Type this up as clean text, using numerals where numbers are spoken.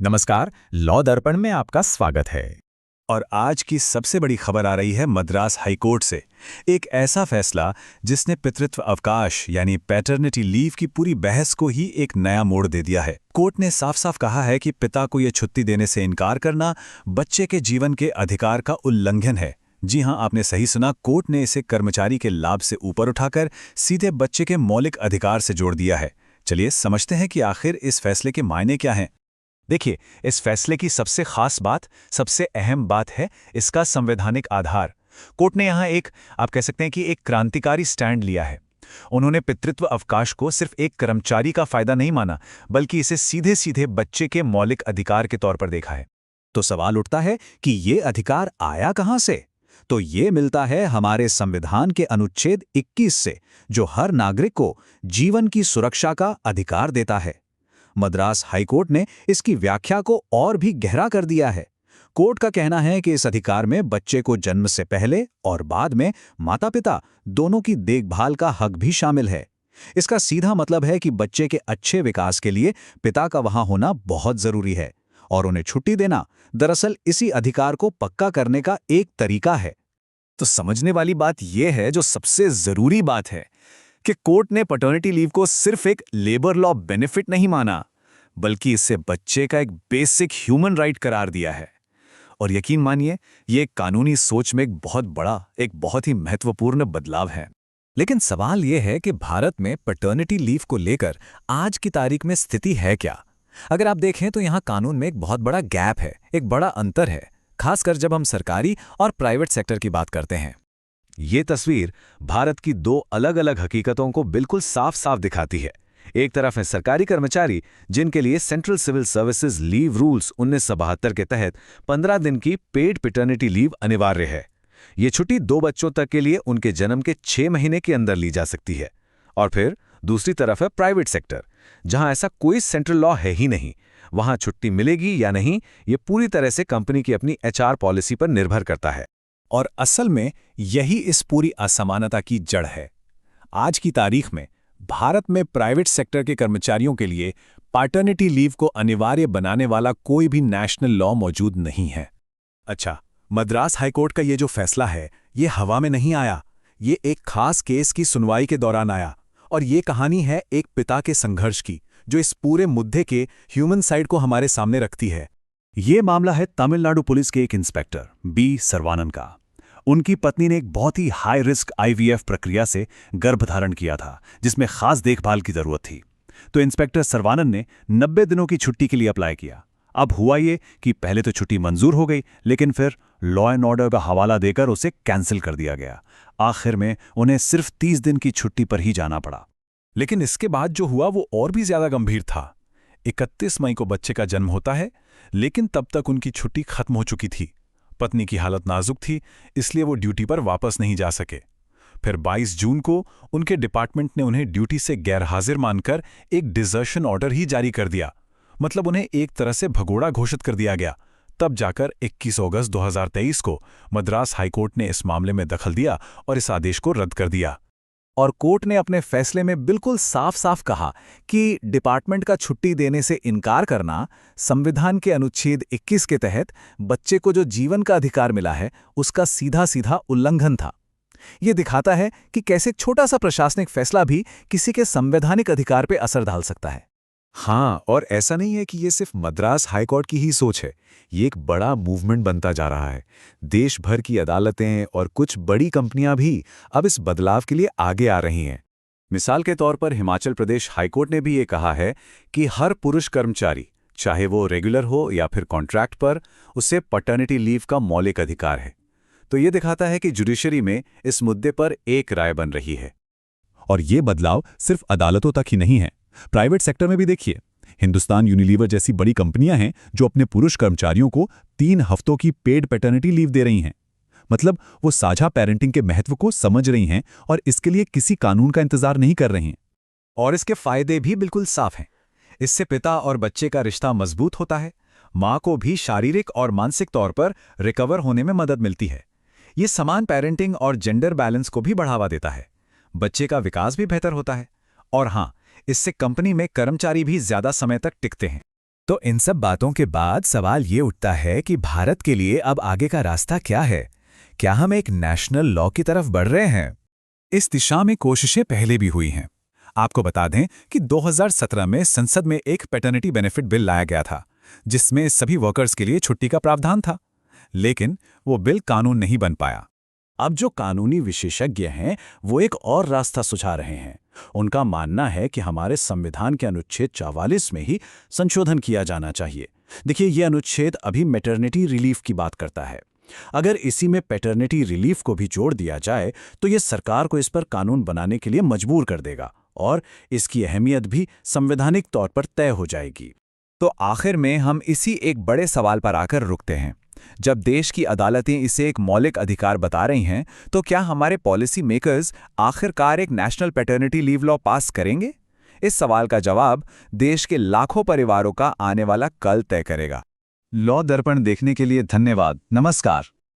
नमस्कार, लॉ दर्पण में आपका स्वागत है। और आज की सबसे बड़ी खबर आ रही है मद्रास हाईकोर्ट से। एक ऐसा फैसला जिसने पितृत्व अवकाश यानी पैटर्निटी लीव की पूरी बहस को ही एक नया मोड़ दे दिया है। कोर्ट ने साफ साफ कहा है कि पिता को यह छुट्टी देने से इनकार करना बच्चे के जीवन के अधिकार का उल्लंघन है। जी हां, आपने सही सुना, कोर्ट ने इसे कर्मचारी के लाभ से ऊपर उठाकर सीधे बच्चे के मौलिक अधिकार से जोड़ दिया है। चलिए समझते हैं कि आखिर इस फैसले के मायने क्या हैं। देखिए, इस फैसले की सबसे खास बात, सबसे अहम बात है इसका संवैधानिक आधार। कोर्ट ने यहाँ आप कह सकते हैं कि एक क्रांतिकारी स्टैंड लिया है। उन्होंने पितृत्व अवकाश को सिर्फ एक कर्मचारी का फायदा नहीं माना, बल्कि इसे सीधे सीधे बच्चे के मौलिक अधिकार के तौर पर देखा है। तो सवाल उठता है कि ये अधिकार आया कहां से? तो ये मिलता है हमारे संविधान के अनुच्छेद 21 से, जो हर नागरिक को जीवन की सुरक्षा का अधिकार देता है। मद्रास हाईकोर्ट ने इसकी व्याख्या को और भी गहरा कर दिया है। कोर्ट का कहना है कि इस अधिकार में बच्चे को जन्म से पहले और बाद में माता-पिता दोनों की देखभाल का हक भी शामिल है। इसका सीधा मतलब है कि बच्चे के अच्छे विकास के लिए पिता का वहां होना बहुत जरूरी है, और उन्हें छुट्टी देना दरअसल इसी अधिकार को पक्का करने का एक तरीका है। तो समझने वाली बात यह है, जो सबसे जरूरी बात है, कि कोर्ट ने पैटर्निटी लीव को सिर्फ एक लेबर लॉ बेनिफिट नहीं माना, बल्कि इसे बच्चे का एक बेसिक ह्यूमन राइट करार दिया है। और यकीन मानिए, ये कानूनी सोच में एक बहुत ही महत्वपूर्ण बदलाव है। लेकिन सवाल यह है कि भारत में पैटर्निटी लीव को लेकर आज की तारीख में स्थिति है क्या? अगर आप देखें तो यहाँ कानून में एक बहुत बड़ा गैप है, एक बड़ा अंतर है, खासकर जब हम सरकारी और प्राइवेट सेक्टर की बात करते हैं। ये तस्वीर भारत की दो अलग अलग हकीकतों को बिल्कुल साफ साफ दिखाती है। एक तरफ है सरकारी कर्मचारी, जिनके लिए Central Civil Services Leave Rules 1972 के तहत 15 दिन की पेड पैटर्निटी लीव अनिवार्य है। ये छुट्टी 2 बच्चों तक के लिए उनके जन्म के 6 महीने के अंदर ली जा सकती है। और फिर दूसरी तरफ है प्राइवेट सेक्टर, जहां ऐसा कोई सेंट्रल लॉ है ही नहीं। वहां छुट्टी मिलेगी या नहीं, ये पूरी तरह से कंपनी की अपनी HR पॉलिसी पर निर्भर करता है। और असल में यही इस पूरी असमानता की जड़ है। आज की तारीख में भारत में प्राइवेट सेक्टर के कर्मचारियों के लिए पैटर्निटी लीव को अनिवार्य बनाने वाला कोई भी नेशनल लॉ मौजूद नहीं है। अच्छा, मद्रास हाईकोर्ट का ये जो फैसला है, ये हवा में नहीं आया। ये एक खास केस की सुनवाई के दौरान आया, और ये कहानी है एक पिता के संघर्ष की, जो इस पूरे मुद्दे के ह्यूमन साइड को हमारे सामने रखती है। ये मामला है तमिलनाडु पुलिस के एक इंस्पेक्टर बी सर्वानन का। उनकी पत्नी ने एक बहुत ही हाई रिस्क IVF प्रक्रिया से गर्भधारण किया था, जिसमें खास देखभाल की जरूरत थी। तो इंस्पेक्टर सर्वानन ने 90 दिनों की छुट्टी के लिए अप्लाई किया। अब हुआ ये कि पहले तो छुट्टी मंजूर हो गई, लेकिन फिर लॉ एंड ऑर्डर का हवाला देकर उसे कैंसिल कर दिया गया। आखिर में उन्हें सिर्फ 30 दिन की छुट्टी पर ही जाना पड़ा। लेकिन इसके बाद जो हुआ वो और भी ज्यादा गंभीर था। 31 मई को बच्चे का जन्म होता है, लेकिन तब तक उनकी छुट्टी खत्म हो चुकी थी। पत्नी की हालत नाजुक थी, इसलिए वो ड्यूटी पर वापस नहीं जा सके। फिर 22 जून को उनके डिपार्टमेंट ने उन्हें ड्यूटी से गैरहाजिर मानकर एक डिजर्शन ऑर्डर ही जारी कर दिया। मतलब उन्हें एक तरह से भगोड़ा घोषित कर दिया गया। तब जाकर 21 अगस्त 2023 को मद्रास हाईकोर्ट ने इस मामले में दखल दिया और इस आदेश को रद्द कर दिया। और कोर्ट ने अपने फैसले में बिल्कुल साफ साफ कहा कि डिपार्टमेंट का छुट्टी देने से इनकार करना संविधान के अनुच्छेद 21 के तहत बच्चे को जो जीवन का अधिकार मिला है, उसका सीधा सीधा उल्लंघन था। यह दिखाता है कि कैसे एक छोटा सा प्रशासनिक फैसला भी किसी के संवैधानिक अधिकार पर असर डाल सकता है। हाँ, और ऐसा नहीं है कि ये सिर्फ मद्रास हाईकोर्ट की ही सोच है। ये एक बड़ा मूवमेंट बनता जा रहा है। देश भर की अदालतें और कुछ बड़ी कंपनियां भी अब इस बदलाव के लिए आगे आ रही हैं। मिसाल के तौर पर हिमाचल प्रदेश हाईकोर्ट ने भी ये कहा है कि हर पुरुष कर्मचारी, चाहे वो रेगुलर हो या फिर कॉन्ट्रैक्ट पर, उसे पैटर्निटी लीव का मौलिक अधिकार है। तो ये दिखाता है कि जुडिशरी में इस मुद्दे पर एक राय बन रही है। और ये बदलाव सिर्फ अदालतों तक ही नहीं है, प्राइवेट सेक्टर में भी देखिए। हिंदुस्तान यूनिलीवर जैसी बड़ी कंपनियां हैं जो अपने पुरुष कर्मचारियों को 3 हफ्तों की पेड पैटर्निटी लीव दे रही हैं। मतलब वो साझा पेरेंटिंग के महत्व को समझ रही हैं और इसके लिए किसी कानून का इंतजार नहीं कर रही हैं। और इसके फायदे भी बिल्कुल साफ हैं। इससे पिता और बच्चे का रिश्ता मजबूत होता है। मां को भी शारीरिक और मानसिक तौर पर रिकवर होने में मदद मिलती है। ये समान पेरेंटिंग और जेंडर बैलेंस को भी बढ़ावा देता है। बच्चे का विकास भी बेहतर होता है। और हाँ, इससे कंपनी में कर्मचारी भी ज्यादा समय तक टिकते हैं। तो इन सब बातों के बाद सवाल ये उठता है कि भारत के लिए अब आगे का रास्ता क्या है? क्या हम एक नेशनल लॉ की तरफ बढ़ रहे हैं? इस दिशा में कोशिशें पहले भी हुई हैं। आपको बता दें कि 2017 में संसद में एक पैटर्निटी बेनिफिट बिल लाया गया था, जिसमें सभी वर्कर्स के लिए छुट्टी का प्रावधान था। लेकिन वो बिल कानून नहीं बन पाया। अब जो कानूनी विशेषज्ञ हैं वो एक और रास्ता सुझा रहे हैं। उनका मानना है कि हमारे संविधान के अनुच्छेद 44 में ही संशोधन किया जाना चाहिए। देखिए, ये अनुच्छेद अभी मैटरनिटी रिलीफ की बात करता है। अगर इसी में पैटर्निटी रिलीफ को भी जोड़ दिया जाए तो ये सरकार को इस पर कानून बनाने के लिए मजबूर कर देगा और इसकी अहमियत भी संवैधानिक तौर पर तय हो जाएगी। तो आखिर में हम इसी एक बड़े सवाल पर आकर रुकते हैं। जब देश की अदालतें इसे एक मौलिक अधिकार बता रही हैं, तो क्या हमारे पॉलिसी मेकर्स आखिरकार एक नेशनल पैटर्निटी लीव लॉ पास करेंगे? इस सवाल का जवाब देश के लाखों परिवारों का आने वाला कल तय करेगा। लॉ दर्पण देखने के लिए धन्यवाद। नमस्कार।